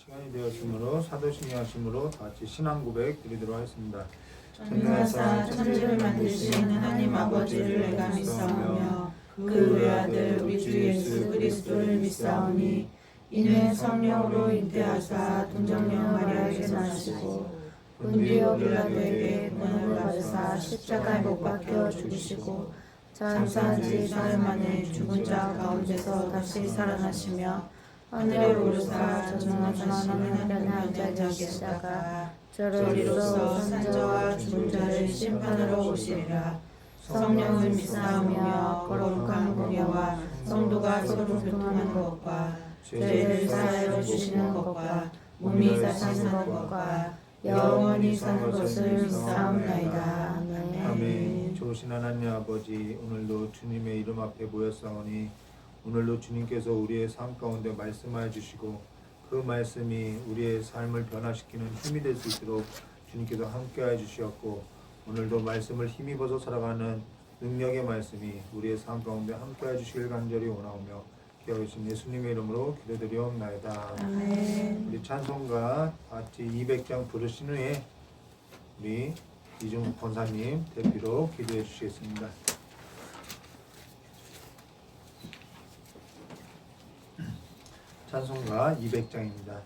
시간이 되었으므로 사도신이 하심으로 다 같이 신앙 고백 드리도록 하겠습니다. 전능하사 천지를 만드신 하나님 아버지를 내가 믿사오며 그 외아들 우리 주 예수 그리스도를 믿사오니 이는 성령으로 잉태하사 동정녀 마리아에게 나시고 본디오 빌라도에게 고난을 받으사 십자가에 못 박혀 죽으시고 장사한 지 사흘 만에 죽은 자 가운데서 다시 살아나시며 하늘에 오르사 전능하신 하나님의 앉아 계시다가 저리로서 산자와 죽은 자를 심판하러 오시리라. 성령을 믿사오며 거룩한 공예와 성도가 서로 교통하는 것과 죄를 사하여 주시는 것과 몸이 사시는 것과 영원히 사는 것을 믿사옵나이다. 아멘. 좋으신 하나님 아버지, 오늘도 주님의 이름 앞에 모였사오니 오늘도 주님께서 우리의 삶 가운데 말씀하여 주시고 그 말씀이 우리의 삶을 변화시키는 힘이 될 수 있도록 주님께서 함께하여 주시었고 오늘도 말씀을 힘입어서 살아가는 능력의 말씀이 우리의 삶 가운데 함께하여 주시길 간절히 원하오며 기도하신 예수님의 이름으로 기도드리옵나이다. 아멘. 우리 찬송가 같이 200장 부르신 후에 우리 이중국 권사님 대표로 기도해 주시겠습니다. 찬송가 200장입니다.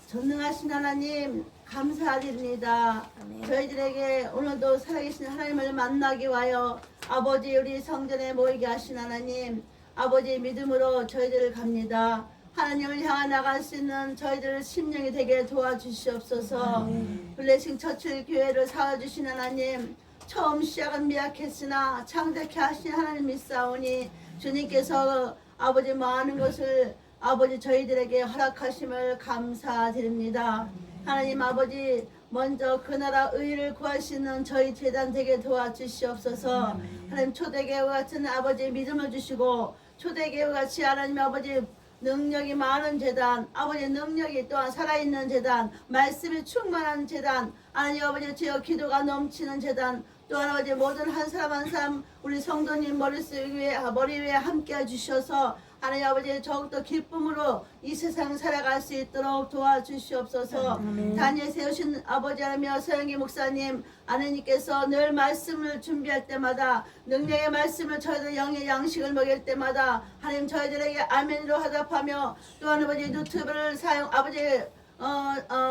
전능하신 하나님 감사드립니다. 저희들에게 오늘도 살아계신 하나님을 만나기 위하여 아버지 우리 성전에 모이게 하신 하나님, 아버지 믿음으로 저희들을 갑니다. 하나님을 향해 나갈 수 있는 저희들 심령이 되게 도와주시옵소서. 블레싱 처칠 교회를 사와주신 하나님, 처음 시작은 미약했으나 창작케 하신 하나님 믿사오니 주님께서 아버지 많은 것을 아버지 저희들에게 허락하심을 감사드립니다. 하나님 아버지 먼저 그 나라 의를 구하시는 저희 재단 되게 도와주시옵소서. 하나님 초대교회 같은 아버지 믿음을 주시고 초대교회 같이 하나님 아버지 능력이 많은 재단, 아버지 능력이 또한 살아있는 재단, 말씀이 충만한 재단, 하나님 아버지 주여 기도가 넘치는 재단, 또한 아버지 모든 한 사람 한 사람 우리 성도님 머리 위에 함께 해주셔서 하나님 아버지 더욱더 기쁨으로 이 세상 살아갈 수 있도록 도와주시옵소서. 단위에 세우신 아버지 하나며 서영기 목사님 아내님께서 늘 말씀을 준비할 때마다 능력의 말씀을 저희들 영의 양식을 먹일 때마다 하나님 저희들에게 아멘으로 화답하며 또한 아버지 유튜브를 사용 아버지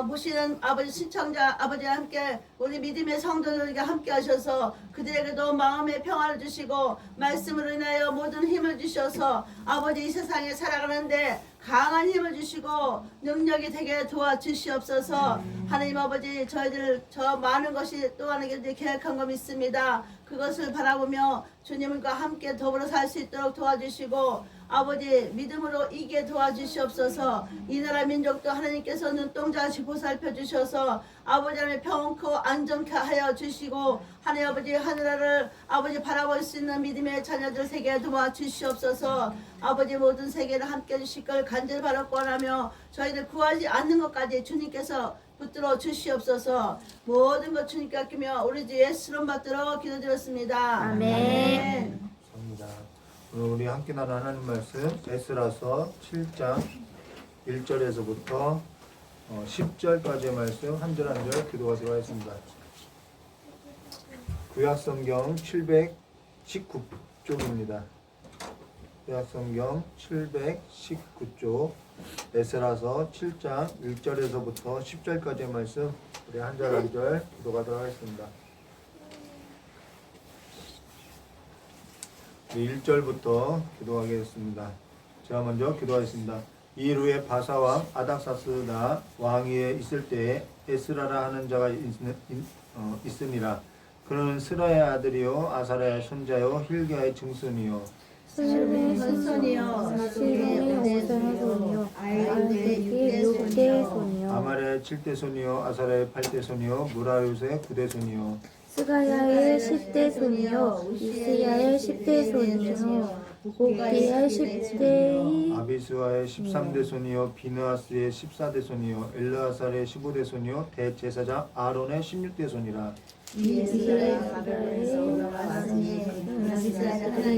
보시는 아버지 신청자 아버지와 함께 우리 믿음의 성도들에게 함께 하셔서 그들에게도 마음의 평화를 주시고 말씀으로 인하여 모든 힘을 주셔서 아버지 이 세상에 살아가는데 강한 힘을 주시고 능력이 되게 도와주시옵소서. 하나님 아버지 저희들 저 많은 것이 또 하나님께 계획한 거 믿습니다. 그것을 바라보며 주님과 함께 더불어 살 수 있도록 도와주시고 아버지 믿음으로 이기게 도와주시옵소서. 이 나라 민족도 하나님께서 눈동자같이 보살펴 주셔서 아버지 하나님 평온코 안정케 하여 주시고 하나님 아버지 하늘나라를 아버지 바라볼 수 있는 믿음의 자녀들 세계 도와주시옵소서. 아버지 모든 세계를 함께 해주실 걸 간절히 바라고 원하며 저희들 구하지 않는 것까지 주님께서 붙들어 주시옵소서. 모든 것 주님께 아끼며 우리 주 예수로 받들어 기도드렸습니다. 아멘. 감사합니다. 오늘 우리 함께 나눈 하나님 말씀 에스라서 7장 1절에서부터 10절까지의 말씀 한 절 한 절 기도하도록 하겠습니다. 구약성경 719쪽입니다. 구약성경 719쪽 에스라서 7장 1절에서부터 10절까지의 말씀 우리 한 절 한 절 기도하도록 하겠습니다. 1절부터 기도하겠습니다. 제가 먼저 기도하겠습니다. 이일 후에 바사왕 아닥사스다 왕위에 있을 때에 에스라라 하는 자가 있으니라. 그는 스라의 아들이요 아사라의 손자요 힐기야의 증손이요 스름의 손이요 사실의 오선의 손이요 아이들의 6대의 손이요 아말의 7대 손이요 아사라의 8대 손이요 무라요스의 9대 손이요 스가야의 10대 손이요 이스야의 10대 손이요 복디의 10대의 아비스와의 13대 손이요 비느하스의 14대 손이요 엘르아살의 15대 손이요 대제사장 아론의 16대 손이라. 이스라엘 가별에서 올라왔으니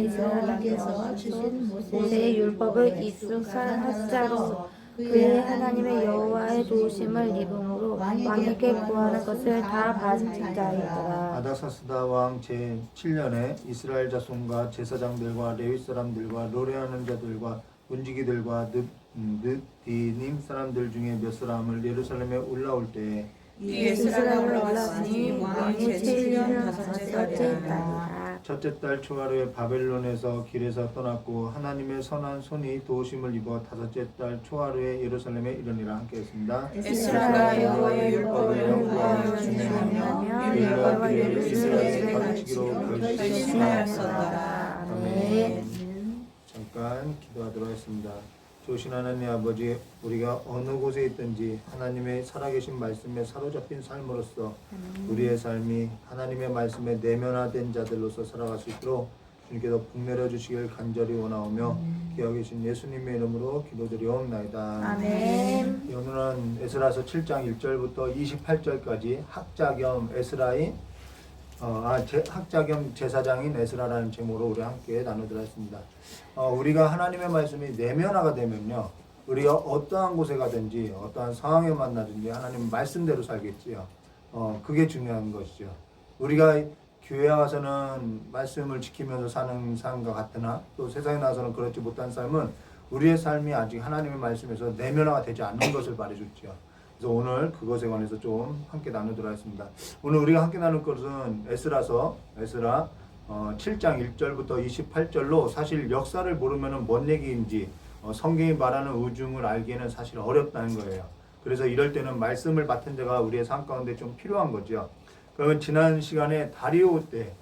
이스라엘께서 주신 모세의 율법을 익숙한 학자로 그의 하나님의 여호와의 도우심을 입음으로 왕에게 구하는 것을 다 받은 자이더라. 아닥사스다 왕 제7년에 이스라엘 자손과 제사장들과 레위 사람들과 노래하는 자들과 문지기들과 느디님 사람들 중에 몇 사람을 예루살렘에 올라올 때에 이스라엘에 올라왔으니 왕의 제7년 다섯째 달이라. 첫째 달 초하루에 바벨론에서 길에서 떠났고 하나님의 선한 손이 도우심을 입어 다섯째 달 초하루에 예루살렘에 이르니라. 함께했습니다. 에스라가 여호와의 율법을 구하여 준행하며 율법과 예를 이스라엘에 가르치기로 결심하였었더라. 아멘. 잠깐 기도하도록 하겠습니다. 좋으신 하나님 아버지, 우리가 어느 곳에 있든지 하나님의 살아계신 말씀에 사로잡힌 삶으로서 우리의 삶이 하나님의 말씀에 내면화된 자들로서 살아갈 수 있도록 주님께서 복내려 주시길 간절히 원하오며 기어 계신 예수님의 이름으로 기도드리옵나이다. 아멘. 오늘은 에스라서 7장 1절부터 28절까지 학자 겸 에스라인 학자 겸 제사장인 에스라라는 제목으로 우리 함께 나누드렸습니다. 우리가 하나님의 말씀이 내면화가 되면요, 우리가 어떠한 곳에 가든지 어떠한 상황에 만나든지 하나님 말씀대로 살겠지요. 그게 중요한 것이죠. 우리가 교회 와서는 말씀을 지키면서 사는 삶과 같으나 또 세상에 나와서는 그렇지 못한 삶은 우리의 삶이 아직 하나님의 말씀에서 내면화가 되지 않는 것을 말해줬죠. 그래서 오늘 그것에 관해서 좀 함께 나누도록 하겠습니다. 오늘 우리가 함께 나눌 것은 에스라 7장 1절부터 28절로 사실 역사를 모르면 뭔 얘기인지 성경이 말하는 우중을 알기에는 사실 어렵다는 거예요. 그래서 이럴 때는 말씀을 맡은 자가 우리의 삶 가운데 좀 필요한 거죠. 그러면 지난 시간에 다리오 때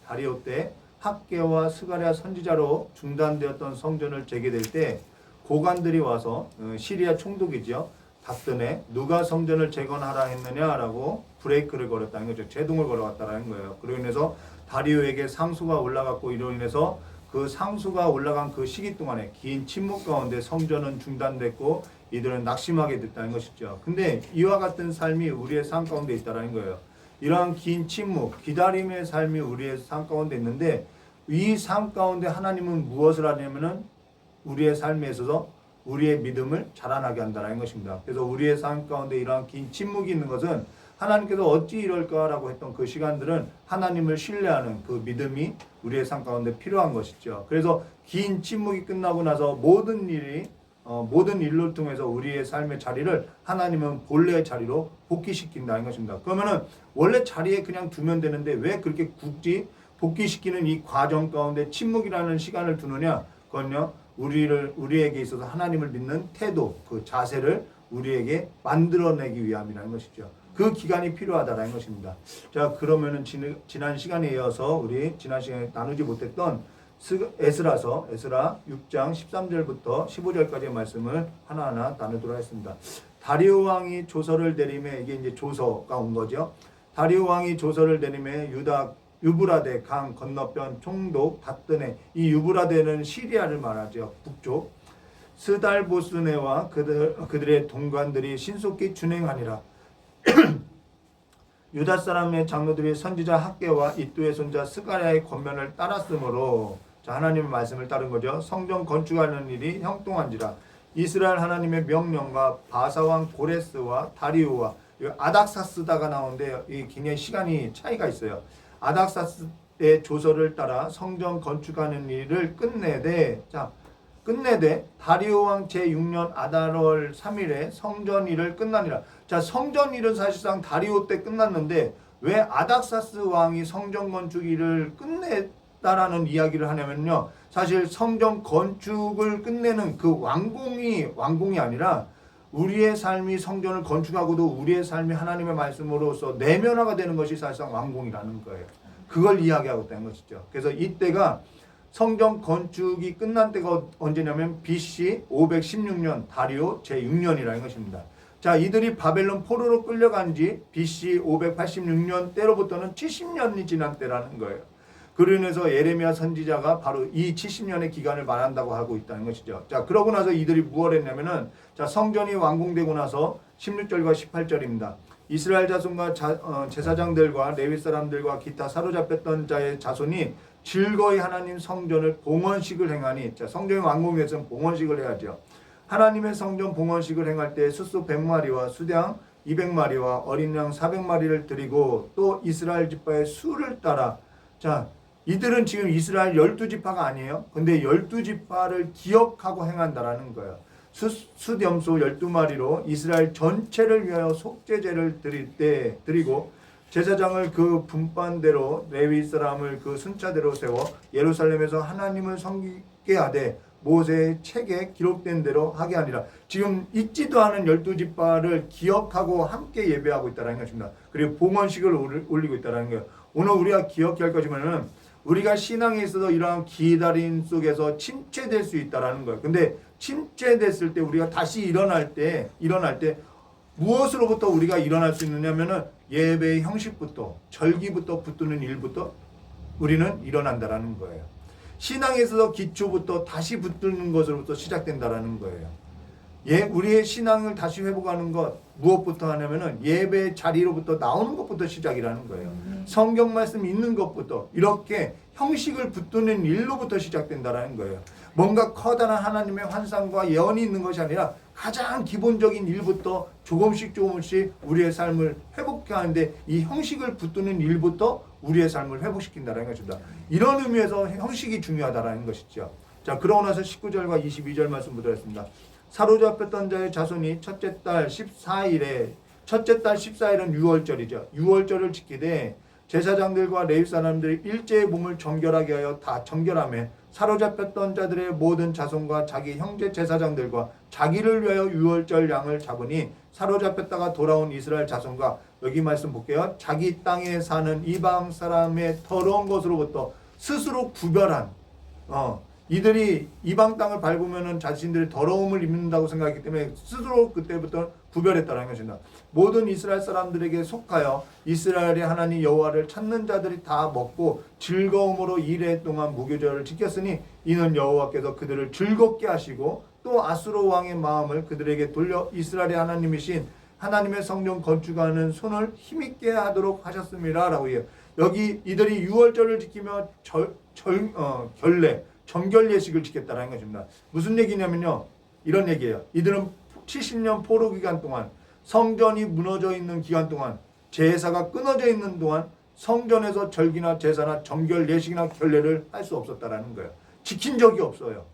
학개와 스가랴 선지자로 중단되었던 성전을 재개될 때 고관들이 와서 시리아 총독이죠. 닫더네 누가 성전을 재건하라 했느냐라고 브레이크를 걸었다는 거죠. 제동을 걸어갔다는 거예요. 그로 인해서 다리오에게 상수가 올라갔고 이로 인해서 그 상수가 올라간 그 시기 동안에 긴 침묵 가운데 성전은 중단됐고 이들은 낙심하게 됐다는 것이죠. 근데 이와 같은 삶이 우리의 삶 가운데 있다는 거예요. 이러한 긴 침묵, 기다림의 삶이 우리의 삶 가운데 있는데 이 삶 가운데 하나님은 무엇을 하냐면은 우리의 삶에 있어서 우리의 믿음을 자라나게 한다는 것입니다. 그래서 우리의 삶 가운데 이러한 긴 침묵이 있는 것은 하나님께서 어찌 이럴까라고 했던 그 시간들은 하나님을 신뢰하는 그 믿음이 우리의 삶 가운데 필요한 것이죠. 그래서 긴 침묵이 끝나고 나서 모든 일로 통해서 우리의 삶의 자리를 하나님은 본래의 자리로 복귀시킨다는 것입니다. 그러면은 원래 자리에 그냥 두면 되는데 왜 그렇게 굳이 복귀시키는 이 과정 가운데 침묵이라는 시간을 두느냐? 그건요, 우리에게 있어서 하나님을 믿는 태도, 그 자세를 우리에게 만들어내기 위함이라는 것이죠. 그 기간이 필요하다는 것입니다. 자, 그러면은 지난 시간에 이어서 우리 지난 시간에 나누지 못했던 에스라 6장 13절부터 15절까지의 말씀을 하나하나 나누도록 하겠습니다. 다리오 왕이 조서를 내림에, 이게 이제 조서가 온 거죠. 다리오 왕이 조서를 내림에 유브라데 강 건너편 총독 닷드네, 이 유브라데는 시리아를 말하죠. 북쪽. 스달보스네와 그들의 동관들이 신속히 준행하니라. 유다 사람의 장로들이 선지자 학개와 이뚜의 손자 스가랴의 권면을 따랐으므로, 자, 하나님의 말씀을 따른 거죠. 성전 건축하는 일이 형통한지라. 이스라엘 하나님의 명령과 바사왕 고레스와 다리오와 아닥사스다가 나오는데 이 굉장히 시간이 차이가 있어요. 아닥사스의 조서를 따라 성전 건축하는 일을 끝내되 다리오 왕 제6년 아달월 3일에 성전 일을 끝나니라. 자, 성전 일은 사실상 다리오 때 끝났는데 왜 아닥사스 왕이 성전 건축 일을 끝냈다라는 이야기를 하냐면요, 사실 성전 건축을 끝내는 그 왕궁이 아니라 우리의 삶이 성전을 건축하고도 우리의 삶이 하나님의 말씀으로서 내면화가 되는 것이 사실상 왕궁이라는 거예요. 그걸 이야기하고 있다는 것이죠. 그래서 이때가 성전 건축이 끝난 때가 언제냐면 BC 516년 다리오 제6년이라는 것입니다. 자, 이들이 바벨론 포로로 끌려간 지 BC 586년 때로부터는 70년이 지난 때라는 거예요. 그로 인해서 예레미야 선지자가 바로 이 70년의 기간을 말한다고 하고 있다는 것이죠. 자, 그러고 나서 이들이 무엇을 했냐면은, 자, 성전이 완공되고 나서 16절과 18절입니다. 이스라엘 자손과 제사장들과 레위 사람들과 기타 사로잡혔던 자의 자손이 즐거이 하나님 성전을 봉헌식을 행하니, 자, 성전이 완공해서 봉헌식을 해야죠. 하나님의 성전 봉헌식을 행할 때 숫소 100마리와 수량 200마리와 어린 양 400마리를 드리고 또 이스라엘 지파의 수를 따라, 자, 이들은 지금 이스라엘 12지파가 아니에요. 근데 12지파를 기억하고 행한다라는 거예요. 숫염소 12마리로 이스라엘 전체를 위하여 속죄제를 드리고 제사장을 그 분반대로 레위 사람을 그 순차대로 세워 예루살렘에서 하나님을 섬기게 하되 모세의 책에 기록된 대로 하게 하니라. 지금 잊지도 않은 12지파를 기억하고 함께 예배하고 있다는 것입니다. 그리고 봉헌식을 올리고 있다는 거예요. 오늘 우리가 기억해야 할 것이면은 우리가 신앙에 있어서 이러한 기다림 속에서 침체될 수 있다는 거예요. 근데 침체됐을 때 우리가 다시 일어날 때 무엇으로부터 우리가 일어날 수 있느냐면은 예배의 형식부터 절기부터 붙드는 일부터 우리는 일어난다라는 거예요. 신앙에 있어서 기초부터 다시 붙드는 것으로부터 시작된다라는 거예요. 우리의 신앙을 다시 회복하는 것 무엇부터 하냐면은 예배 자리로부터 나오는 것부터 시작이라는 거예요. 성경 말씀 있는 것부터 이렇게 형식을 붙드는 일로부터 시작된다라는 거예요. 뭔가 커다란 하나님의 환상과 예언이 있는 것이 아니라 가장 기본적인 일부터 조금씩 우리의 삶을 회복하는데 이 형식을 붙드는 일부터 우리의 삶을 회복시킨다는 것입니다. 이런 의미에서 형식이 중요하다는 것이죠. 자, 그러고 나서 19절과 22절 말씀 보도록 하겠습니다. 사로잡혔던 자의 자손이 첫째 달 14일은 6월절이죠. 6월절을 지키되 제사장들과 레위 사람들이 일제의 몸을 정결하게 하여 다 정결하며 사로잡혔던 자들의 모든 자손과 자기 형제 제사장들과 자기를 위하여 6월절 양을 잡으니 사로잡혔다가 돌아온 이스라엘 자손과, 여기 말씀 볼게요. 자기 땅에 사는 이방 사람의 더러운 것으로부터 스스로 구별한 이들이 이방 땅을 밟으면은 자신들이 더러움을 입는다고 생각했기 때문에 스스로 그때부터 구별했다는 것입니다. 모든 이스라엘 사람들에게 속하여 이스라엘의 하나님 여호와를 찾는 자들이 다 먹고 즐거움으로 이래 동안 무교절을 지켰으니 이는 여호와께서 그들을 즐겁게 하시고 또 아수르 왕의 마음을 그들에게 돌려 이스라엘의 하나님이신 하나님의 성전 건축하는 손을 힘있게 하도록 하셨습니다. 라고 해요. 여기 이들이 유월절을 지키며 정결 예식을 지켰다는 것입니다. 무슨 얘기냐면요. 이런 얘기예요. 이들은 70년 포로 기간 동안 성전이 무너져 있는 기간 동안 제사가 끊어져 있는 동안 성전에서 절기나 제사나 정결 예식이나 결례를 할 수 없었다라는 거예요. 지킨 적이 없어요.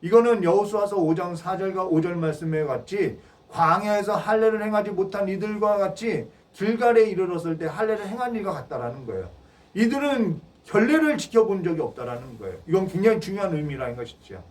이거는 여호수아서 5장 4절과 5절 말씀에 같이 광야에서 할례를 행하지 못한 이들과 같이 길갈에 이르렀을 때 할례를 행한 일과 같다라는 거예요. 이들은 결례를 지켜본 적이 없다라는 거예요. 이건 굉장히 중요한 의미라는 것이죠.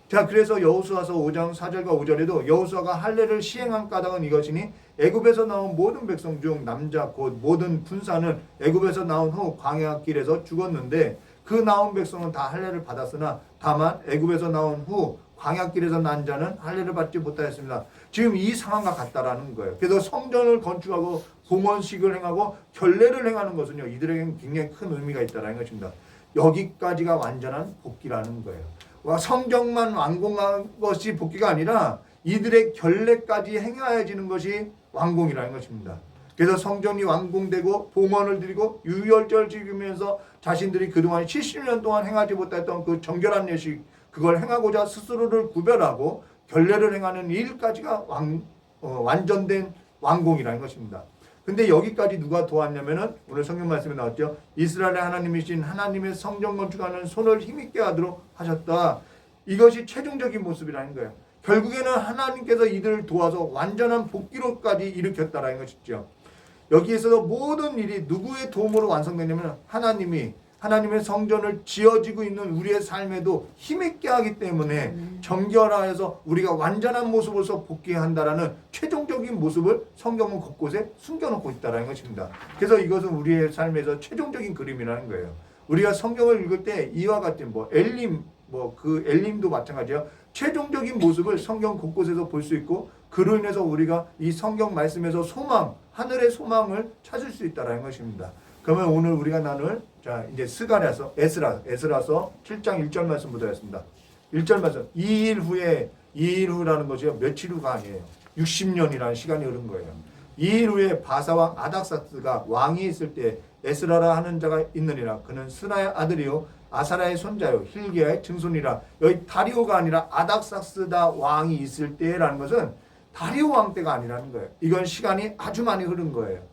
자, 그래서 여호수아서 5장 4절과 5절에도 여호수아가 할례를 시행한 까닭은 이것이니 애굽에서 나온 모든 백성 중 남자 곧 모든 군사는 애굽에서 나온 후 광야 길에서 죽었는데 그 나온 백성은 다 할례를 받았으나 다만 애굽에서 나온 후 광야 길에서 난 자는 할례를 받지 못하였습니다. 지금 이 상황과 같다라는 거예요. 그래서 성전을 건축하고 봉헌식을 행하고 결례를 행하는 것은요, 이들에게는 굉장히 큰 의미가 있다는 것입니다. 여기까지가 완전한 복귀라는 거예요. 성전만 완공한 것이 복귀가 아니라 이들의 결례까지 행하여지는 것이 완공이라는 것입니다. 그래서 성전이 완공되고 봉헌을 드리고 유월절 지키면서 자신들이 그동안 70년 동안 행하지 못했던 그 정결한 예식, 그걸 행하고자 스스로를 구별하고 결례를 행하는 일까지가 완전된 완공이라는 것입니다. 근데 여기까지 누가 도왔냐면은 오늘 성경 말씀에 나왔죠. 이스라엘의 하나님이신 하나님의 성전 건축하는 손을 힘있게 하도록 하셨다. 이것이 최종적인 모습이라는 거예요. 결국에는 하나님께서 이들을 도와서 완전한 복귀로까지 일으켰다라는 것이죠. 여기에서도 모든 일이 누구의 도움으로 완성되냐면 하나님의 성전을 지어지고 있는 우리의 삶에도 힘있게 하기 때문에 정결하여서 우리가 완전한 모습으로서 복귀한다라는 최종적인 모습을 성경은 곳곳에 숨겨놓고 있다는 것입니다. 그래서 이것은 우리의 삶에서 최종적인 그림이라는 거예요. 우리가 성경을 읽을 때 이와 같은 엘림도 마찬가지예요. 최종적인 모습을 성경 곳곳에서 볼 수 있고 그로 인해서 우리가 이 성경 말씀에서 소망, 하늘의 소망을 찾을 수 있다는 것입니다. 그러면 오늘 우리가 나눌 이제 스가랴서 에스라서 7장 1절 말씀부터 했습니다. 1절 말씀. 2일 후라는 것이요. 며칠 후가 아니에요. 60년이라는 시간이 흐른 거예요. 2일 후에 바사왕 아닥사스가 왕이 있을 때 에스라라 하는 자가 있느니라. 그는 스나의 아들이요 아사라의 손자요 힐기야의 증손이라. 여기 다리오가 아니라 아닥사스다 왕이 있을 때라는 것은 다리오 왕 때가 아니라는 거예요. 이건 시간이 아주 많이 흐른 거예요.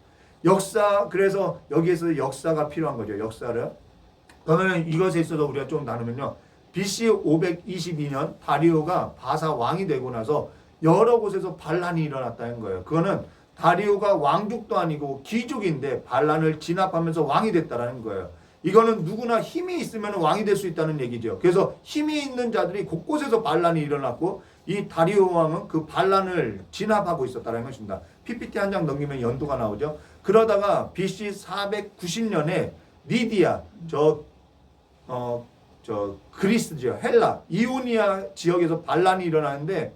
그래서 여기에서 역사가 필요한 거죠. 역사를. 그러면 이것에 있어서 우리가 좀 나누면요. BC 522년 다리오가 바사 왕이 되고 나서 여러 곳에서 반란이 일어났다는 거예요. 그거는 다리오가 왕족도 아니고 귀족인데 반란을 진압하면서 왕이 됐다는 거예요. 이거는 누구나 힘이 있으면 왕이 될 수 있다는 얘기죠. 그래서 힘이 있는 자들이 곳곳에서 반란이 일어났고 이 다리오 왕은 그 반란을 진압하고 있었다는 것입니다. PPT 한 장 넘기면 연도가 나오죠. 그러다가 BC 490년에 리디아 그리스죠. 헬라 이오니아 지역에서 반란이 일어나는데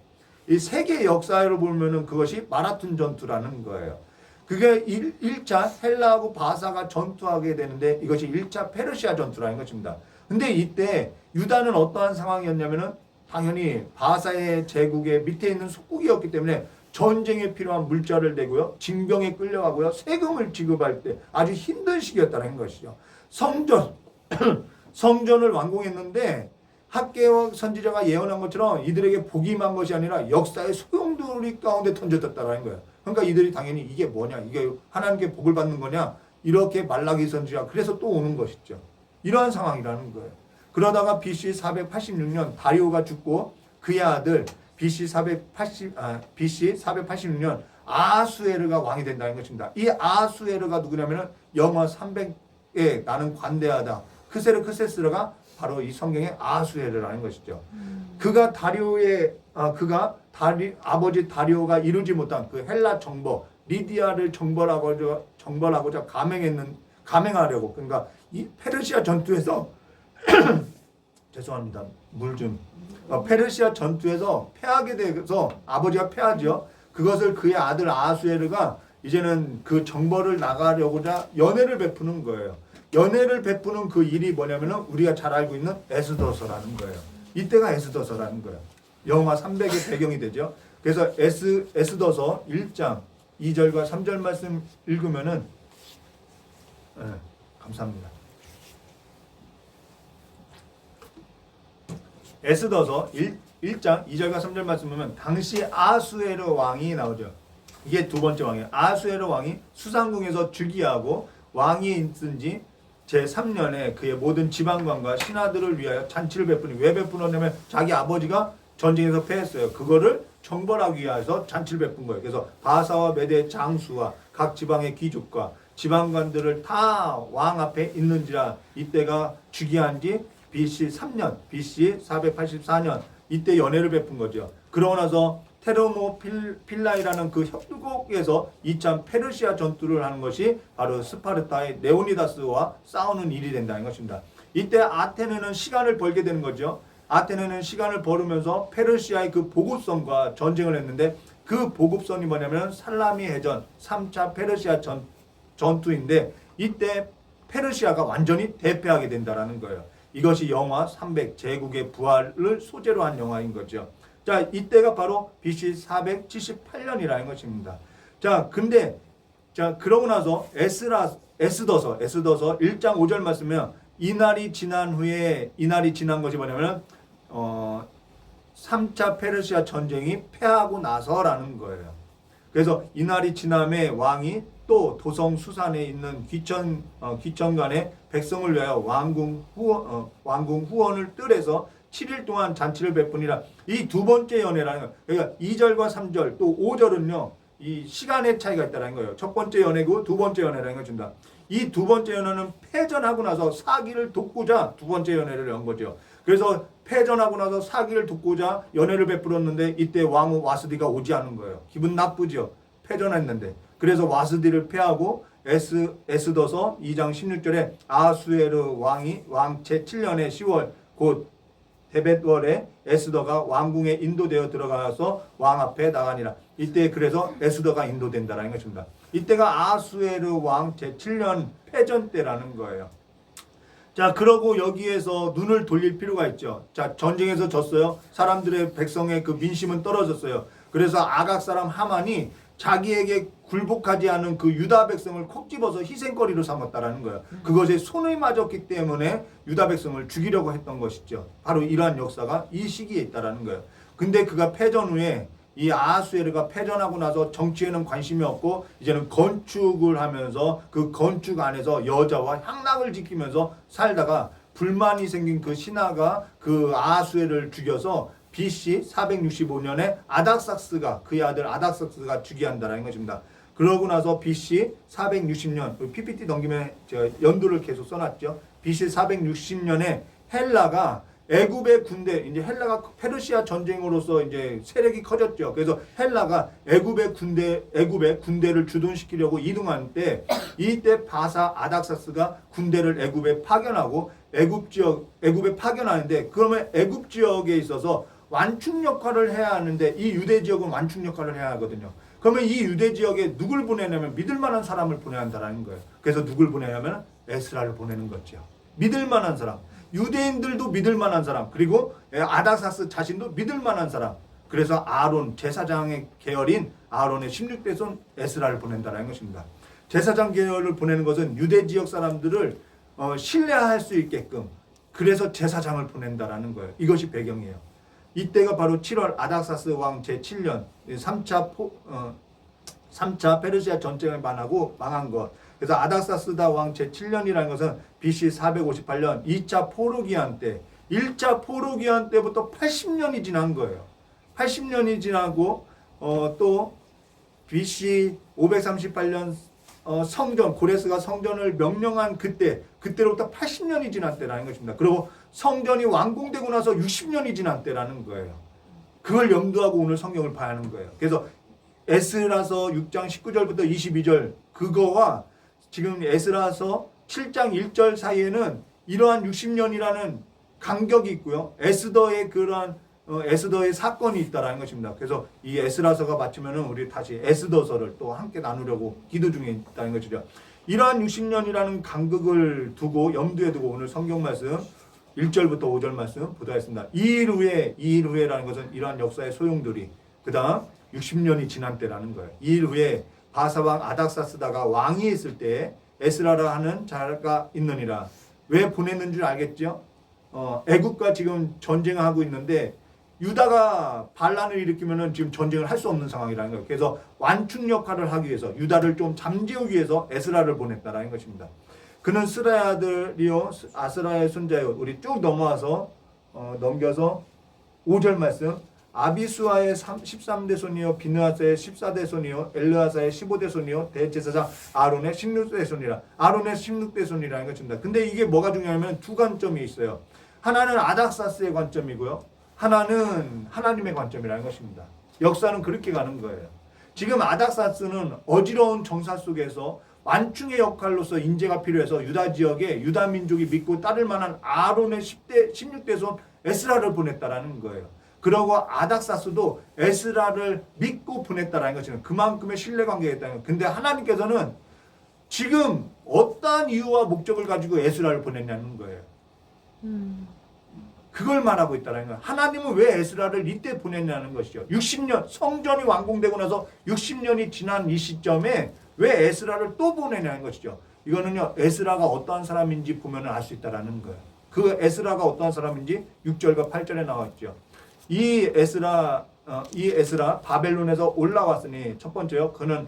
이 세계 역사로 보면은 그것이 마라톤 전투라는 거예요. 그게 1차 헬라하고 바사가 전투하게 되는데 이것이 1차 페르시아 전투라는 것입니다. 근데 이때 유다는 어떠한 상황이었냐면은 당연히 바사의 제국의 밑에 있는 속국이었기 때문에 전쟁에 필요한 물자를 내고요. 징병에 끌려가고요. 세금을 지급할 때 아주 힘든 시기였다는 것이죠. 성전을 완공했는데 학개와 선지자가 예언한 것처럼 이들에게 복이 임한 것이 아니라 역사의 소용돌이 가운데 던져졌다는 거예요. 그러니까 이들이 당연히 이게 뭐냐, 이게 하나님께 복을 받는 거냐, 이렇게 말라기 선지자 그래서 또 오는 것이죠. 이러한 상황이라는 거예요. 그러다가 BC 486년 다리오가 죽고 그의 아들 BC 486년 아수에르가 왕이 된다는 것입니다. 이 아수에르가 누구냐면은 영어 300에 나는 관대하다. 크세스라가 바로 이 성경의 아수에르라는 것이죠. 그가 아버지 다리오가 이루지 못한 그 헬라 정복 리디아를 정벌하고자 감행하려고 그러니까 이 페르시아 전투에서 죄송합니다. 물 좀. 페르시아 전투에서 패하게 돼서 아버지가 패하죠. 그것을 그의 아들 아하수에르가 이제는 그 정벌을 나가려고자 연회를 베푸는 거예요. 연회를 베푸는 그 일이 뭐냐면은 우리가 잘 알고 있는 에스더서라는 거예요. 이때가 에스더서라는 거예요. 영화 300의 배경이 되죠. 그래서 에스더서 1장 2절과 3절 말씀 읽으면은 감사합니다. 에스더서 1장 2절과 3절 말씀 보면 당시 아하수에르 왕이 나오죠. 이게 두 번째 왕이에요. 아하수에르 왕이 수상궁에서 즉위하고 왕이 있은 지 제3년에 그의 모든 지방관과 신하들을 위하여 잔치를 베푸니 왜 베푸느냐면 자기 아버지가 전쟁에서 패했어요. 그거를 정벌하기 위해서 잔치를 베푼 거예요. 그래서 바사와 메대 장수와 각 지방의 귀족과 지방관들을 다 왕 앞에 있는지라 이때가 즉위한 지 BC 3년, BC 484년 이때 연회를 베푼 거죠. 그러고 나서 테르모필라이라는 그 협곡에서 2차 페르시아 전투를 하는 것이 바로 스파르타의 레오니다스와 싸우는 일이 된다는 것입니다. 이때 아테네는 시간을 벌게 되는 거죠. 아테네는 시간을 벌으면서 페르시아의 그 보급선과 전쟁을 했는데 그 보급선이 뭐냐면 살라미 해전 3차 페르시아 전투인데 이때 페르시아가 완전히 대패하게 된다라는 거예요. 이것이 영화 300 제국의 부활을 소재로 한 영화인 거죠. 자, 이때가 바로 BC 478년이라는 것입니다. 자, 근데 자, 그러고 나서 에스더서 1장 5절 말씀이면 이날이 지난 것이 뭐냐면 3차 페르시아 전쟁이 패하고 나서라는 거예요. 그래서 이날이 지남에 왕이 또 도성 수산에 있는 귀천간에 백성을 위하여 왕궁 후원을 뜰에서 7일 동안 잔치를 베푸니라. 이 두 번째 연회라는 거예요. 그러니까 2절과 3절 또 5절은요. 이 시간의 차이가 있다는 거예요. 첫 번째 연회고 두 번째 연회라는 것입니다. 이 두 번째 연회는 패전하고 나서 사기를 돕고자 두 번째 연회를 연 거죠. 그래서 패전하고 나서 사기를 돕고자 연회를 베풀었는데 이때 왕 와스디가 오지 않은 거예요. 기분 나쁘죠. 패전했는데. 그래서 와스디를 패하고 에스더서 2장 16절에 아하수에르 왕이 왕 제7년의 10월 곧 데벳월에 에스더가 왕궁에 인도되어 들어가서 왕 앞에 나가니라. 이때 그래서 에스더가 인도된다라는 것입니다. 이때가 아하수에르 왕 제7년 패전 때라는 거예요. 자, 그러고 여기에서 눈을 돌릴 필요가 있죠. 자, 전쟁에서 졌어요. 사람들의 백성의 그 민심은 떨어졌어요. 그래서 아각 사람 하만이 자기에게 굴복하지 않은 그 유다 백성을 콕 집어서 희생거리로 삼았다라는 거예요. 그것에 손을 맞았기 때문에 유다 백성을 죽이려고 했던 것이죠. 바로 이러한 역사가 이 시기에 있다라는 거예요. 근데 그가 패전 후에 이 아하수에르가 패전하고 나서 정치에는 관심이 없고 이제는 건축을 하면서 그 건축 안에서 여자와 향락을 지키면서 살다가 불만이 생긴 그 신하가 그 아하수에르를 죽여서 BC 465년에 아닥삭스가 그의 아들 아닥삭스가 즉위한다라는 것입니다. 그러고 나서 BC 460년 PPT 넘기면 제가 연도를 계속 써놨죠. BC 460년에 헬라가 애굽의 군대 이제 헬라가 페르시아 전쟁으로서 이제 세력이 커졌죠. 그래서 헬라가 애굽의 군대를 주둔시키려고 이동한 때 이때 바사 아닥사스가 군대를 애굽에 파견하고 애굽에 파견하는데 그러면 애굽 지역에 있어서 완충 역할을 해야 하는데 이 유대 지역은 완충 역할을 해야 하거든요. 그러면 이 유대 지역에 누굴 보내냐면 믿을 만한 사람을 보내야 한다는 거예요. 그래서 누굴 보내냐면 에스라를 보내는 거죠. 믿을 만한 사람. 유대인들도 믿을 만한 사람. 그리고 아닥사스 자신도 믿을 만한 사람. 그래서 아론 제사장의 계열인 아론의 16대 손 에스라를 보낸다는 것입니다. 제사장 계열을 보내는 것은 유대 지역 사람들을 신뢰할 수 있게끔 그래서 제사장을 보낸다라는 거예요. 이것이 배경이에요. 이때가 바로 7월 아닥사스 왕 제7년 3차 페르시아 전쟁을 망한 것. 그래서 아닥사스다 왕 제7년이라는 것은 BC 458년 2차 포로기한 때 1차 포로기한 때부터 80년이 지난 거예요. 80년이 지나고 또 BC 538년 성전 고레스가 성전을 명령한 그때로부터 80년이 지난 때라는 것입니다. 그리고 성전이 완공되고 나서 60년이 지난 때라는 거예요. 그걸 염두하고 오늘 성경을 봐야 하는 거예요. 그래서 에스라서 6장 19절부터 22절 그거와 지금 에스라서 7장 1절 사이에는 이러한 60년이라는 간격이 있고요. 에스더의 그런 에스더의 사건이 있다라는 것입니다. 그래서 이 에스라서가 마치면은 우리 다시 에스더서를 또 함께 나누려고 기도 중에 있다는 것이죠. 이러한 60년이라는 간극을 두고 염두에 두고 오늘 성경 말씀 1절부터 5절 말씀 보도록 하겠습니다. 이 일 후에라는 것은 이러한 역사의 소용돌이 그 다음 60년이 지난 때라는 거예요. 이 일 후에 바사왕 아닥사스다가 왕이 있을 때 에스라라 하는 자가 있느니라. 왜 보냈는 줄 알겠죠? 애국과 지금 전쟁을 하고 있는데 유다가 반란을 일으키면은 지금 전쟁을 할 수 없는 상황이라는 거예요. 그래서 완충 역할을 하기 위해서 유다를 좀 잠재우기 위해서 에스라를 보냈다라는 것입니다. 그는 스라의 아들이요 아스라의 손자요. 우리 쭉 넘어와서 넘겨서 5절 말씀. 아비수아의 13대 손이요 비느하사의 14대 손이요 엘르하사의 15대 손이요 대제사장 아론의 16대 손이라. 아론의 16대 손이라는 것입니다. 근데 이게 뭐가 중요하면 두 관점이 있어요. 하나는 아닥사스의 관점이고요. 하나는 하나님의 관점이라는 것입니다. 역사는 그렇게 가는 거예요. 지금 아닥사스는 어지러운 정사 속에서 완충의 역할로서 인재가 필요해서 유다 지역에 유다 민족이 믿고 따를 만한 아론의 16대 손 에스라를 보냈다라는 거예요. 그러고 아닥사스도 에스라를 믿고 보냈다라는 것은 그만큼의 신뢰관계가 있다는 거예요. 근데 하나님께서는 지금 어떠한 이유와 목적을 가지고 에스라를 보냈냐는 거예요. 그걸 말하고 있다는 거예요. 하나님은 왜 에스라를 이때 보냈냐는 것이죠. 60년 성전이 완공되고 나서 60년이 지난 이 시점에 왜 에스라를 또 보내냐는 것이죠. 이거는요 에스라가 어떠한 사람인지 보면 알 수 있다라는 거예요. 그 에스라가 어떠한 사람인지 6절과 8절에 나왔죠. 이 에스라 바벨론에서 올라왔으니 첫 번째요. 그는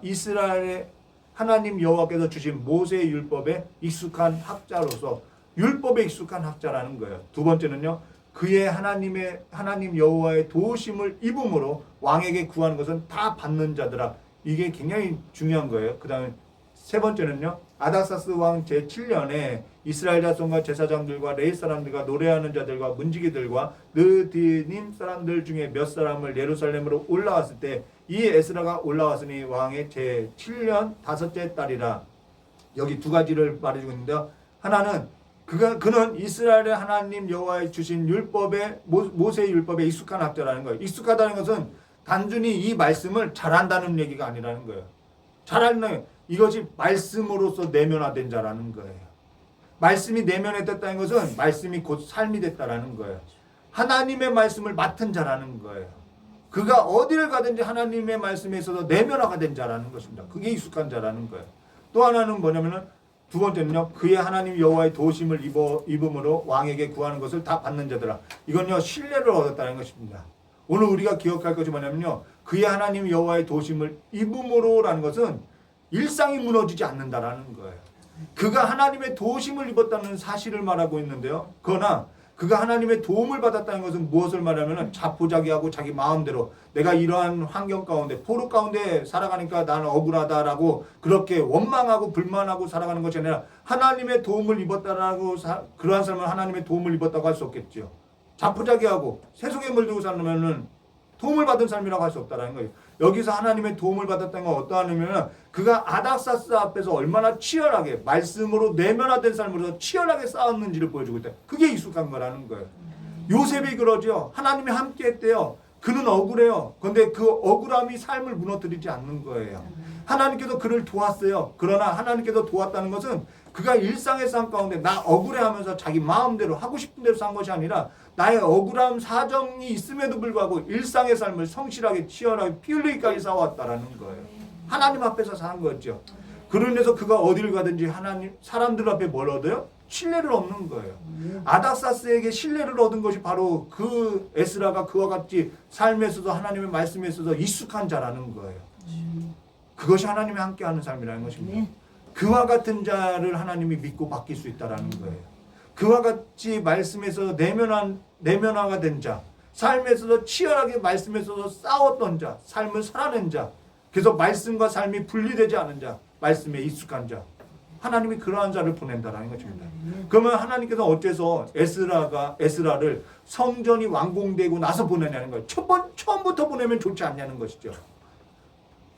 이스라엘의 하나님 여호와께서 주신 모세의 율법에 익숙한 학자로서 율법에 익숙한 학자라는 거예요. 두 번째는요. 그의 하나님 여호와의 도우심을 입음으로 왕에게 구하는 것은 다 받는 자들아. 이게 굉장히 중요한 거예요. 그 다음에 세 번째는요. 아닥사스 왕 제7년에 이스라엘 자손과 제사장들과 레위 사람들과 노래하는 자들과 문지기들과 느디님 사람들 중에 몇 사람을 예루살렘으로 올라왔을 때 이 에스라가 올라왔으니 왕의 제7년 5째 달이라. 여기 두 가지를 말해주고 있는데요. 하나는 그는 이스라엘의 하나님 여호와의 주신 율법에 모세의 율법에 익숙한 학자라는 거예요. 익숙하다는 것은 단순히 이 말씀을 잘한다는 얘기가 아니라는 거예요. 잘하는 이것이 말씀으로서 내면화된 자라는 거예요. 말씀이 내면화됐다는 것은 말씀이 곧 삶이 됐다라는 거예요. 하나님의 말씀을 맡은 자라는 거예요. 그가 어디를 가든지 하나님의 말씀에 있어서 내면화가 된 자라는 것입니다. 그게 익숙한 자라는 거예요. 또 하나는 뭐냐면은 두 번째는요. 그의 하나님 여호와의 도우심을 입음으로 왕에게 구하는 것을 다 받는 자들아. 이건요. 신뢰를 얻었다는 것입니다. 오늘 우리가 기억할 것이 뭐냐면요. 그의 하나님 여호와의 도우심을 입음으로라는 것은 일상이 무너지지 않는다라는 거예요. 그가 하나님의 도우심을 입었다는 사실을 말하고 있는데요. 그러나 그가 하나님의 도움을 받았다는 것은 무엇을 말하면 자포자기하고 자기 마음대로 내가 이러한 환경 가운데 포로 가운데 살아가니까 나는 억울하다라고 그렇게 원망하고 불만하고 살아가는 것이 아니라 하나님의 도움을 입었다라고 그러한 사람은 하나님의 도움을 입었다고 할 수 없겠죠. 자포자기하고 세속에 물들고 살면은 도움을 받은 삶이라고 할 수 없다라는 거예요. 여기서 하나님의 도움을 받았다는 건 어떠하냐면 그가 아닥사스 앞에서 얼마나 치열하게 말씀으로 내면화된 삶으로서 치열하게 싸웠는지를 보여주고 있다. 그게 익숙한 거라는 거예요. 요셉이 그러죠. 하나님이 함께 했대요. 그는 억울해요. 그런데 그 억울함이 삶을 무너뜨리지 않는 거예요. 하나님께서 그를 도왔어요. 그러나 하나님께서 도왔다는 것은 그가 일상의 삶 가운데 나 억울해하면서 자기 마음대로 하고 싶은 대로 산 것이 아니라 나의 억울함 사정이 있음에도 불구하고 일상의 삶을 성실하게 치열하게 피 흘리기까지 싸워왔다라는 거예요. 하나님 앞에서 산 거죠. 그로 인해서 그가 어디를 가든지 하나님 사람들 앞에 뭘 얻어요? 신뢰를 얻는 거예요. 아닥사스에게 신뢰를 얻은 것이 바로 그 에스라가 그와 같이 삶에 있어서 하나님의 말씀에 있어서 익숙한 자라는 거예요. 그것이 하나님이 함께하는 삶이라는 것입니다. 그와 같은 자를 하나님이 믿고 맡길 수 있다라는 거예요. 그와 같이 말씀에서 내면화가 된 자, 삶에서도 치열하게 말씀에서도 싸웠던 자, 삶을 살아낸 자, 그래서 말씀과 삶이 분리되지 않은 자, 말씀에 익숙한 자, 하나님이 그러한 자를 보낸다라는 것입니다. 그러면 하나님께서 어째서 에스라를 성전이 완공되고 나서 보내냐는 거예요. 처음부터 보내면 좋지 않냐는 것이죠.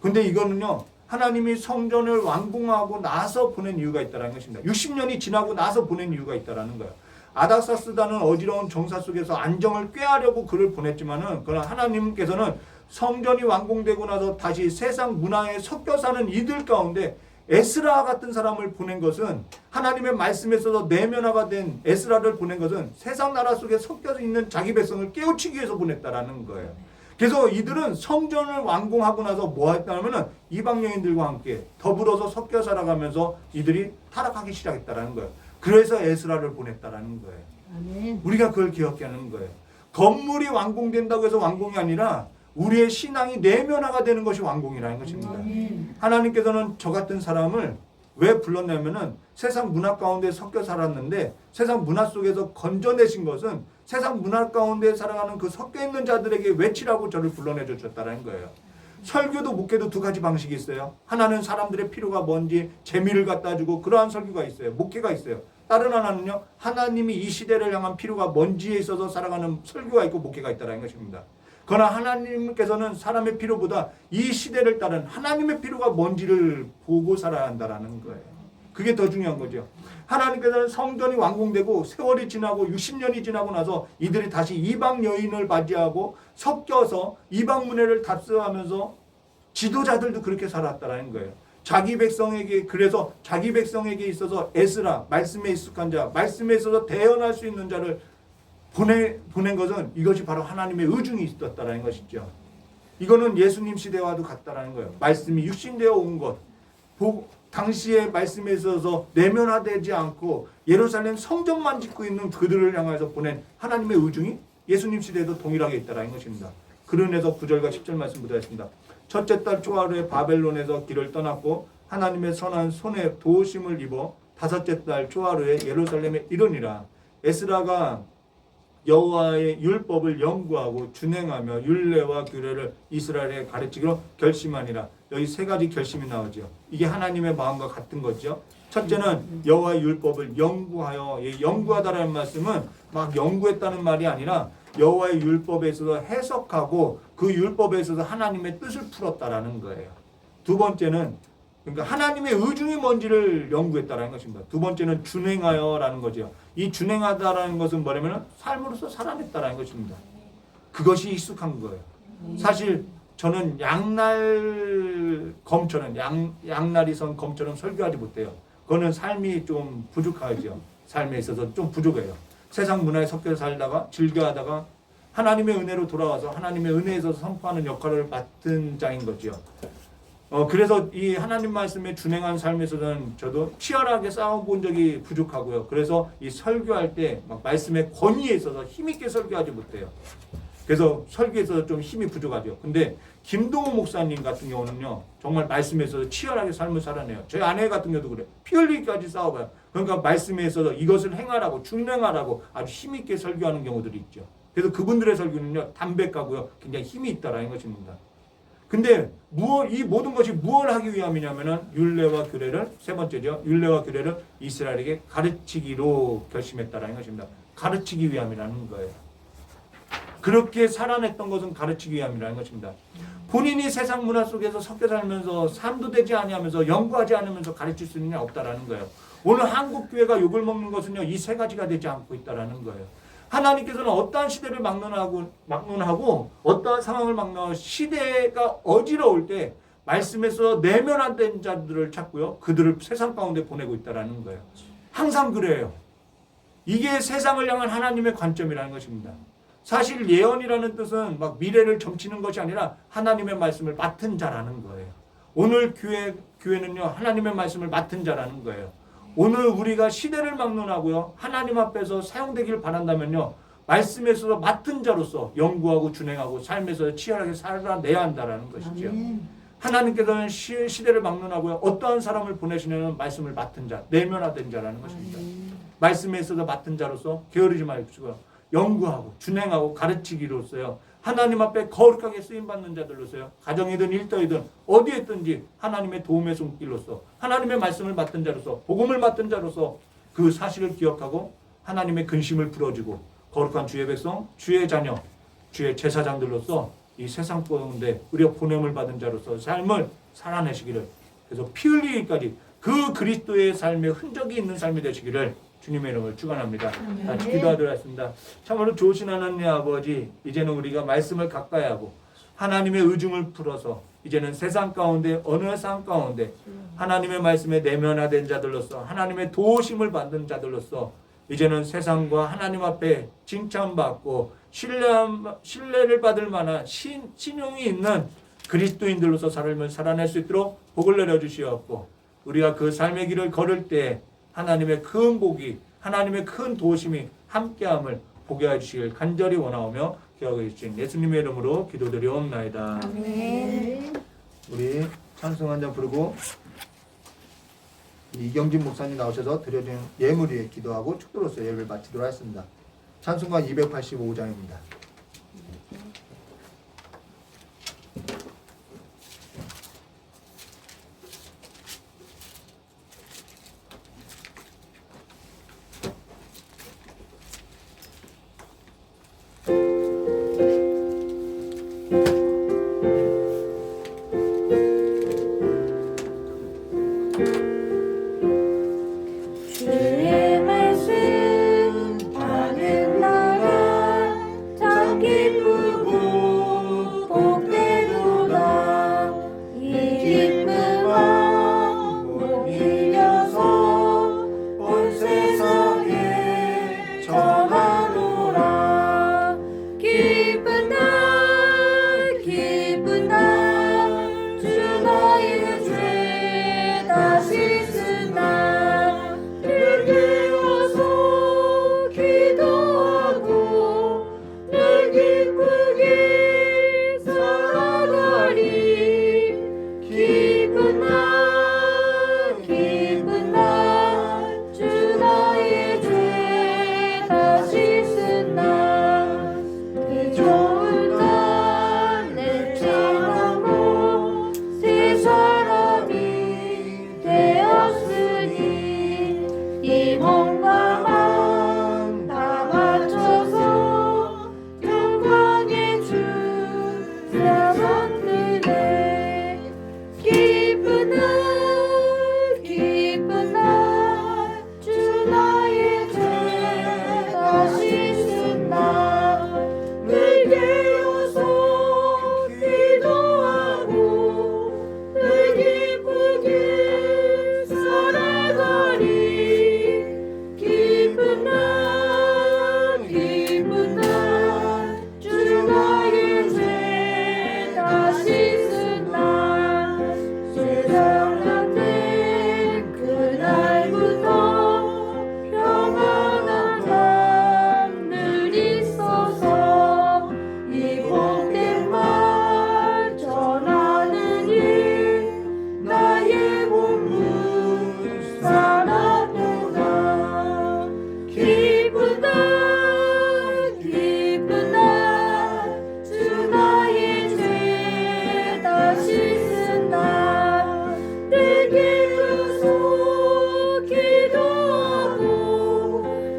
근데 이거는요. 하나님이 성전을 완공하고 나서 보낸 이유가 있다는 것입니다. 60년이 지나고 나서 보낸 이유가 있다는 거예요. 아닥사스다는 어지러운 정사 속에서 안정을 꾀하려고 그를 보냈지만은 그러나 하나님께서는 성전이 완공되고 나서 다시 세상 문화에 섞여 사는 이들 가운데 에스라 같은 사람을 보낸 것은, 하나님의 말씀에 있어서 내면화가 된 에스라를 보낸 것은 세상 나라 속에 섞여 있는 자기 백성을 깨우치기 위해서 보냈다라는 거예요. 그래서 이들은 성전을 완공하고 나서 뭐 했다면은 이방 여인들과 함께 더불어서 섞여 살아가면서 이들이 타락하기 시작했다라는 거예요. 그래서 에스라를 보냈다라는 거예요. 아멘. 우리가 그걸 기억해야 하는 거예요. 건물이 완공된다고 해서 완공이 아니라 우리의 신앙이 내면화가 되는 것이 완공이라는 것입니다. 아멘. 하나님께서는 저 같은 사람을 왜 불렀냐면은 세상 문화 가운데 섞여 살았는데 세상 문화 속에서 건져내신 것은 세상 문화 가운데 살아가는 그 섞여 있는 자들에게 외치라고 저를 불러내 주셨다는 거예요. 설교도 목회도 두 가지 방식이 있어요. 하나는 사람들의 필요가 뭔지 재미를 갖다 주고 그러한 설교가 있어요. 목회가 있어요. 다른 하나는요, 하나님이 이 시대를 향한 필요가 뭔지에 있어서 살아가는 설교가 있고 목회가 있다는 것입니다. 그러나 하나님께서는 사람의 필요보다 이 시대를 따른 하나님의 필요가 뭔지를 보고 살아야 한다는 거예요. 그게 더 중요한 거죠. 하나님께서는 성전이 완공되고 세월이 지나고 60년이 지나고 나서 이들이 다시 이방 여인을 맞이하고 섞여서 이방 문화를 답습하면서 지도자들도 그렇게 살았다는 거예요. 자기 백성에게, 그래서 자기 백성에게 있어서 에스라, 말씀에 익숙한 자, 말씀에 있어서 대언할 수 있는 자를 보낸 것은 이것이 바로 하나님의 의중이 있었다는 것이죠. 이거는 예수님 시대와도 같다라는 거예요. 말씀이 육신되어 온 것, 당시의 말씀에 있어서 내면화되지 않고 예루살렘 성전만 짓고 있는 그들을 향해서 보낸 하나님의 의중이 예수님 시대에도 동일하게 있다라는 것입니다. 그런에서 9절과 10절 말씀 보겠습니다. 첫째 달 초하루에 바벨론에서 길을 떠났고 하나님의 선한 손에 도우심을 입어 다섯째 달 초하루에 예루살렘에 이르니라. 에스라가 여호와의 율법을 연구하고 준행하며 율례와 규례를 이스라엘에 가르치기로 결심하니라. 여기 세 가지 결심이 나오죠. 이게 하나님의 마음과 같은 거죠. 첫째는 여호와의 율법을 연구하여, 연구하다라는 말씀은 막 연구했다는 말이 아니라 여호와의 율법에 있어서 해석하고 그 율법에 있어서 하나님의 뜻을 풀었다라는 거예요. 두 번째는, 그러니까 하나님의 의중이 뭔지를 연구했다라는 것입니다. 두 번째는 준행하여라는 거죠. 이 준행하다라는 것은 뭐냐면 삶으로서 살아냈다라는 것입니다. 그것이 익숙한 거예요. 사실 저는 양날 검처럼 양날이 선 검처럼 설교하지 못해요. 그거는 삶이 좀 부족하죠. 삶에 있어서 좀 부족해요. 세상 문화에 섞여 살다가 즐겨하다가 하나님의 은혜로 돌아와서 하나님의 은혜에서 선포하는 역할을 맡은 자인 거죠. 그래서 이 하나님 말씀에 준행한 삶에서는 저도 치열하게 싸워본 적이 부족하고요. 그래서 이 설교할 때 막 말씀의 권위에 있어서 힘있게 설교하지 못해요. 그래서 설교에 있어서 좀 힘이 부족하죠. 근데 김동호 목사님 같은 경우는요, 정말 말씀에 있어서 치열하게 삶을 살아내요. 저희 아내 같은 경우도 그래. 피 흘리기까지 싸워봐요. 그러니까 말씀에 있어서 이것을 행하라고, 준행하라고 아주 힘있게 설교하는 경우들이 있죠. 그래서 그분들의 설교는요, 담백하고요, 굉장히 힘이 있다라는 것입니다. 근데 이 모든 것이 무엇을 하기 위함이냐면은 율례와 규례를, 세 번째죠. 율례와 규례를 이스라엘에게 가르치기로 결심했다라는 것입니다. 가르치기 위함이라는 거예요. 그렇게 살아냈던 것은 가르치기 위함이라는 것입니다. 본인이 세상 문화 속에서 섞여 살면서 삶도 되지 아니하면서 연구하지 않으면서 가르칠 수 있느냐 없다라는 거예요. 오늘 한국 교회가 욕을 먹는 것은요, 이 세 가지가 되지 않고 있다라는 거예요. 하나님께서는 어떠한 시대를 막론하고 어떠한 상황을 막론하고 시대가 어지러울 때 말씀에서 내면화된 자들을 찾고요, 그들을 세상 가운데 보내고 있다라는 거예요. 항상 그래요. 이게 세상을 향한 하나님의 관점이라는 것입니다. 사실 예언이라는 뜻은 막 미래를 점치는 것이 아니라 하나님의 말씀을 맡은 자라는 거예요. 오늘 교회는요, 하나님의 말씀을 맡은 자라는 거예요. 오늘 우리가 시대를 막론하고요, 하나님 앞에서 사용되기를 바란다면요, 말씀에서 맡은 자로서 연구하고 준행하고 삶에서 치열하게 살아내야 한다는 것이죠. 하나님께서는 시대를 막론하고요, 어떠한 사람을 보내시냐면 말씀을 맡은 자, 내면화된 자라는 것입니다. 말씀에 있어서 맡은 자로서 게으르지 말고요, 연구하고 준행하고 가르치기로서요, 하나님 앞에 거룩하게 쓰임받는 자들로서요, 가정이든 일터이든 어디에 있든지 하나님의 도움의 손길로서 하나님의 말씀을 맡은 자로서 복음을 맡은 자로서 그 사실을 기억하고 하나님의 근심을 풀어주고 거룩한 주의 백성, 주의 자녀, 주의 제사장들로서 이 세상 가운데 우리가 보냄을 받은 자로서 삶을 살아내시기를, 그래서 피 흘리기까지 그 그리스도의 삶에 흔적이 있는 삶이 되시기를 주님의 이름을 축원합니다. 같이 기도하도록 하겠습니다. 참으로 좋으신 하나님 아버지, 이제는 우리가 말씀을 가까이 하고 하나님의 의중을 풀어서 이제는 세상 가운데 어느 상 가운데 하나님의 말씀에 내면화된 자들로서 하나님의 도우심을 받는 자들로서 이제는 세상과 하나님 앞에 칭찬받고 신뢰를 받을 만한 신용이 있는 그리스도인들로서 삶을 살아낼 수 있도록 복을 내려주시옵고, 우리가 그 삶의 길을 걸을 때 하나님의 큰 복이, 하나님의 큰 도우심이 함께함을 보게 해주시길 간절히 원하오며 기억해 주신 예수님의 이름으로 기도드리옵나이다. 아멘. 우리 찬송 한 장 부르고 이경진 목사님 나오셔서 드려진 예물 위에 기도하고 축도로서 예배를 마치도록 하겠습니다. 찬송가 285장입니다. 주의 말씀 하는 나라 참 기쁘고 복되도다. 이 기쁨아 못 이겨서 온 세상에 전하노라. 기쁜 날 기쁜 날 주 나의 죄 다 씻은 날 늘 깨어서 기도하고 늘 기쁘게 살아가리. 기쁜 날 기쁜 날 주 나의 죄 다 씻은 날 그 좋은 날 내 참하고 새 사람이 되었으니 이 몸과 마음 다 바쳐서 영광의 주 찬양드네. 기쁜 날 기쁜 날 주 나의 죄 다 씻은 날늘 깨어서 기도하고 늘 기쁘게 살아가리. 기쁜 날 기쁜 날 주 나의 죄 다 씻은 날 세상된 그날부터 평안한 밤 늘 있어서 이 복된 말 전하는 일 나의 몸은 살았도다. 기쁜 날 기쁜 날 주 나의 죄 다 씻은 날늘 기쁘소 기도하고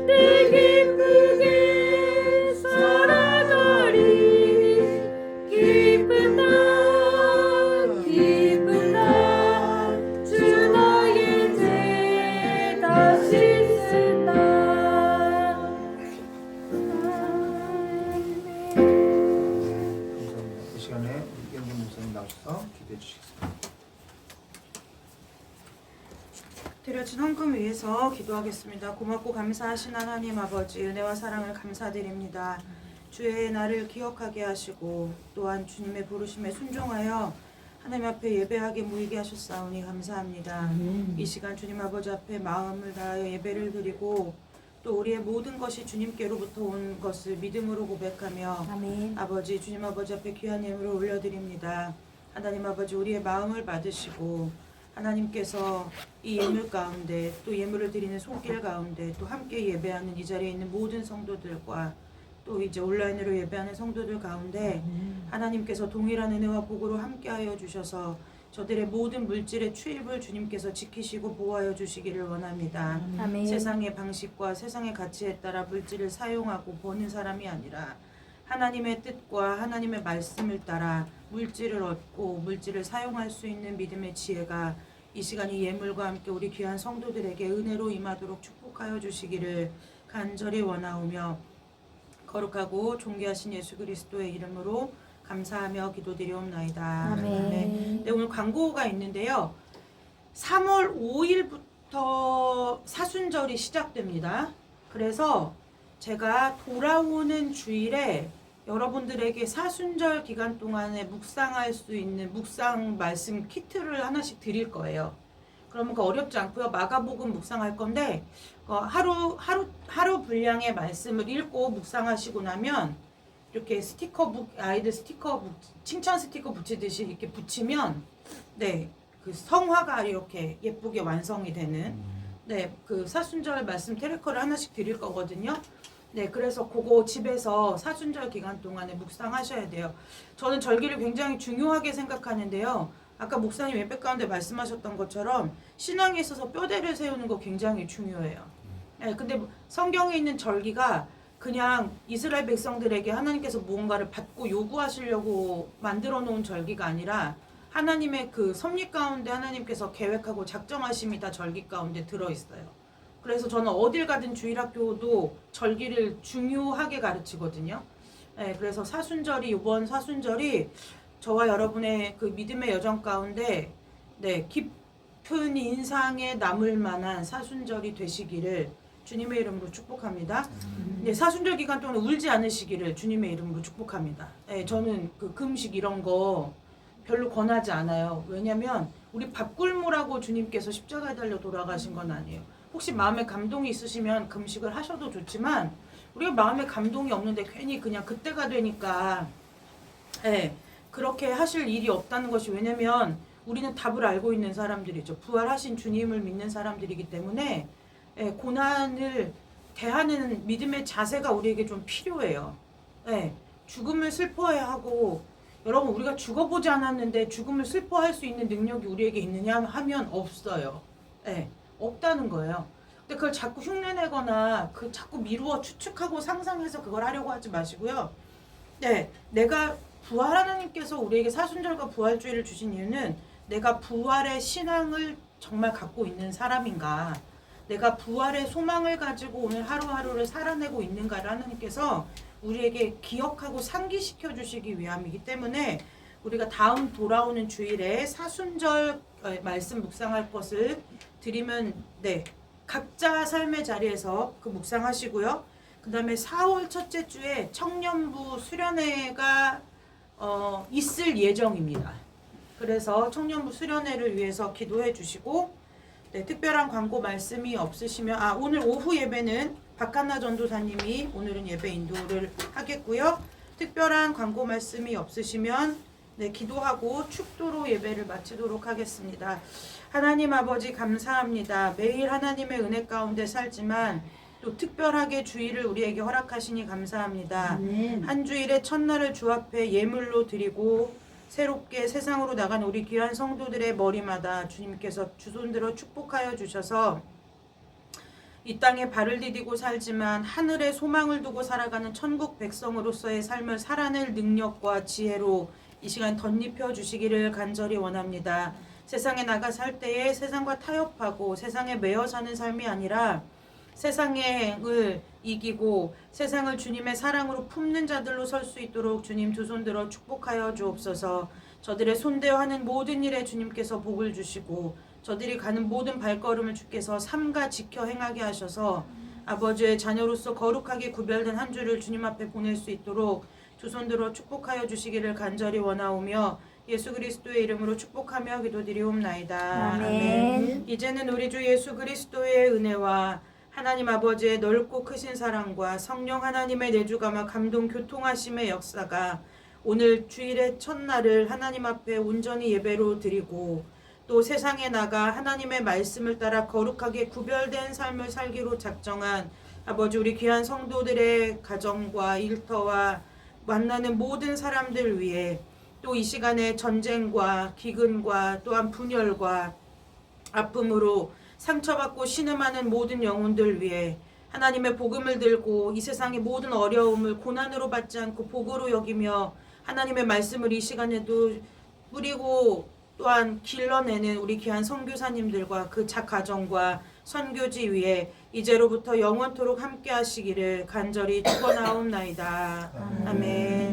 늘 기쁘게 살아가리. 기쁜 날 기쁜 날 주 나의 죄 다 씻은 날. 감사합니다. 이 시간에 이경진 목사님 나오셔서 기도해 주시겠습니다. 드려진 헌금 위해서 기도하겠습니다. 고맙고 감사하신 하나님 아버지, 은혜와 사랑을 감사드립니다. 주의 날을 기억하게 하시고 또한 주님의 부르심에 순종하여 하나님 앞에 예배하게 모이게 하셨사오니 감사합니다. 이 시간 주님 아버지 앞에 마음을 다하여 예배를 드리고 또 우리의 모든 것이 주님께로부터 온 것을 믿음으로 고백하며 아멘. 아버지 주님 아버지 앞에 귀한 예물을 올려드립니다. 하나님 아버지 우리의 마음을 받으시고 하나님께서 이 예물 가운데 또 예물을 드리는 손길 가운데 또 함께 예배하는 이 자리에 있는 모든 성도들과 또 이제 온라인으로 예배하는 성도들 가운데 하나님께서 동일한 은혜와 복으로 함께하여 주셔서 저들의 모든 물질의 출입을 주님께서 지키시고 보호하여 주시기를 원합니다. 아멘. 세상의 방식과 세상의 가치에 따라 물질을 사용하고 버는 사람이 아니라 하나님의 뜻과 하나님의 말씀을 따라 물질을 얻고 물질을 사용할 수 있는 믿음의 지혜가 이 시간 이 예물과 함께 우리 귀한 성도들에게 은혜로 임하도록 축복하여 주시기를 간절히 원하오며 거룩하고 존귀하신 예수 그리스도의 이름으로 감사하며 기도드리옵나이다. 아멘. 네, 오늘 광고가 있는데요. 3월 5일부터 사순절이 시작됩니다. 그래서 제가 돌아오는 주일에 여러분들에게 사순절 기간 동안에 묵상할 수 있는 묵상 말씀 키트를 하나씩 드릴 거예요. 그러면 어렵지 않고요. 마가복음 묵상할 건데 하루 분량의 말씀을 읽고 묵상하시고 나면 이렇게 스티커북, 아이들 스티커북, 칭찬 스티커 붙이듯이 이렇게 붙이면 네, 그 성화가 이렇게 예쁘게 완성이 되는 네, 그 사순절 말씀 트래커를 하나씩 드릴 거거든요. 네, 그래서 그거 집에서 사순절 기간 동안에 묵상하셔야 돼요. 저는 절기를 굉장히 중요하게 생각하는데요. 아까 목사님 예배 가운데 말씀하셨던 것처럼 신앙에 있어서 뼈대를 세우는 거 굉장히 중요해요. 네, 근데 성경에 있는 절기가 그냥 이스라엘 백성들에게 하나님께서 무언가를 받고 요구하시려고 만들어 놓은 절기가 아니라 하나님의 그 섭리 가운데 하나님께서 계획하고 작정하심이 다 절기 가운데 들어있어요. 그래서 저는 어딜 가든 주일학교도 절기를 중요하게 가르치거든요. 네, 그래서 이번 사순절이 저와 여러분의 그 믿음의 여정 가운데 네, 깊은 인상에 남을 만한 사순절이 되시기를 주님의 이름으로 축복합니다. 네, 사순절 기간 동안 울지 않으시기를 주님의 이름으로 축복합니다. 네, 저는 그 금식 이런 거 별로 권하지 않아요. 왜냐면 우리 밥 굶으라고 주님께서 십자가에 달려 돌아가신 건 아니에요. 혹시 마음에 감동이 있으시면 금식을 하셔도 좋지만 우리가 마음에 감동이 없는데 괜히 그냥 그때가 되니까 네, 그렇게 하실 일이 없다는 것이 왜냐면 우리는 답을 알고 있는 사람들이죠. 부활하신 주님을 믿는 사람들이기 때문에 예, 고난을 대하는 믿음의 자세가 우리에게 좀 필요해요. 예, 죽음을 슬퍼해야 하고 여러분 우리가 죽어보지 않았는데 죽음을 슬퍼할 수 있는 능력이 우리에게 있느냐 하면 없어요. 예, 없다는 거예요. 근데 그걸 자꾸 흉내내거나 자꾸 미루어 추측하고 상상해서 그걸 하려고 하지 마시고요. 네, 내가 부활 하나님께서 우리에게 사순절과 부활주의를 주신 이유는 내가 부활의 신앙을 정말 갖고 있는 사람인가, 내가 부활의 소망을 가지고 오늘 하루하루를 살아내고 있는가를 하나님께서 우리에게 기억하고 상기시켜 주시기 위함이기 때문에 우리가 다음 돌아오는 주일에 사순절 말씀 묵상할 것을 드리면 네, 각자 삶의 자리에서 그 묵상하시고요. 그 다음에 4월 첫째 주에 청년부 수련회가 있을 예정입니다. 그래서 청년부 수련회를 위해서 기도해 주시고 네, 특별한 광고 말씀이 없으시면 오늘 오후 예배는 박하나 전도사님이 오늘은 예배 인도를 하겠고요. 특별한 광고 말씀이 없으시면 네, 기도하고 축도로 예배를 마치도록 하겠습니다. 하나님 아버지 감사합니다. 매일 하나님의 은혜 가운데 살지만 또 특별하게 주일을 우리에게 허락하시니 감사합니다. 한 주일의 첫날을 주 앞에 예물로 드리고 새롭게 세상으로 나간 우리 귀한 성도들의 머리마다 주님께서 주 손들어 축복하여 주셔서 이 땅에 발을 디디고 살지만 하늘에 소망을 두고 살아가는 천국 백성으로서의 삶을 살아낼 능력과 지혜로 이 시간 덧입혀 주시기를 간절히 원합니다. 세상에 나가 살 때에 세상과 타협하고 세상에 매여 사는 삶이 아니라 세상을 이기고 세상을 주님의 사랑으로 품는 자들로 설 수 있도록 주님 두 손 들어 축복하여 주옵소서. 저들의 손대어 하는 모든 일에 주님께서 복을 주시고 저들이 가는 모든 발걸음을 주께서 삼가 지켜 행하게 하셔서 아버지의 자녀로서 거룩하게 구별된 한 주를 주님 앞에 보낼 수 있도록 두 손 들어 축복하여 주시기를 간절히 원하오며 예수 그리스도의 이름으로 축복하며 기도드리옵나이다. 아멘. 이제는 우리 주 예수 그리스도의 은혜와 하나님 아버지의 넓고 크신 사랑과 성령 하나님의 내주감과 감동 교통하심의 역사가 오늘 주일의 첫날을 하나님 앞에 온전히 예배로 드리고 또 세상에 나가 하나님의 말씀을 따라 거룩하게 구별된 삶을 살기로 작정한 아버지 우리 귀한 성도들의 가정과 일터와 만나는 모든 사람들 위해 또 이 시간에 전쟁과 기근과 또한 분열과 아픔으로 상처받고 신음하는 모든 영혼들 위해 하나님의 복음을 들고 이 세상의 모든 어려움을 고난으로 받지 않고 복으로 여기며 하나님의 말씀을 이 시간에도 뿌리고 또한 길러내는 우리 귀한 선교사님들과 그 가정과 선교지 위에 이제로부터 영원토록 함께 하시기를 간절히 축원하옵나이다. 아멘.